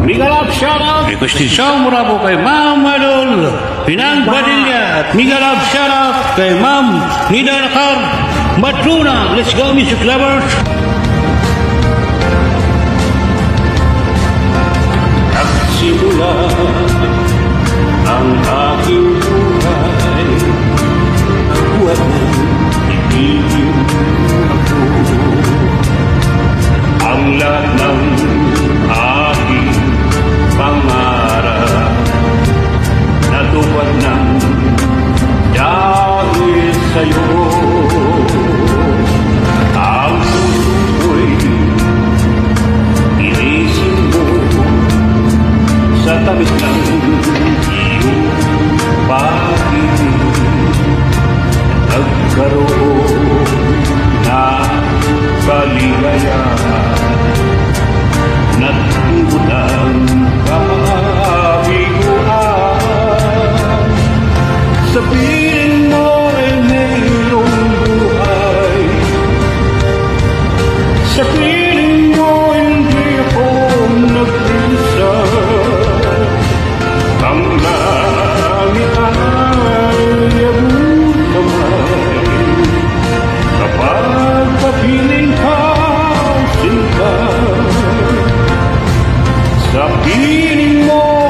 Miguel Up, shout out. Requestisyon mula po kay Ma'am Madol Pinang Badilla at Miguel Up, shout out kay Ma'am Nida Nakar Matruna. Let's go, music lovers. Nagsimula ang aking buhay, buhat ng ibigin ako. Ang lahat ng aking pangarap natupad ng dahil sa'yo. Ang puso ko'y inisin mo sa tabi ng iyong pag-ibig. Nagkaroon na kaligayahan, natulang kabiguan. Sa piling mo ay mayroong buhay, sa piling mo hindi ako nag-isa. Ang langit ay abot kamay kapag papiling ka, sinta. Sa piling mo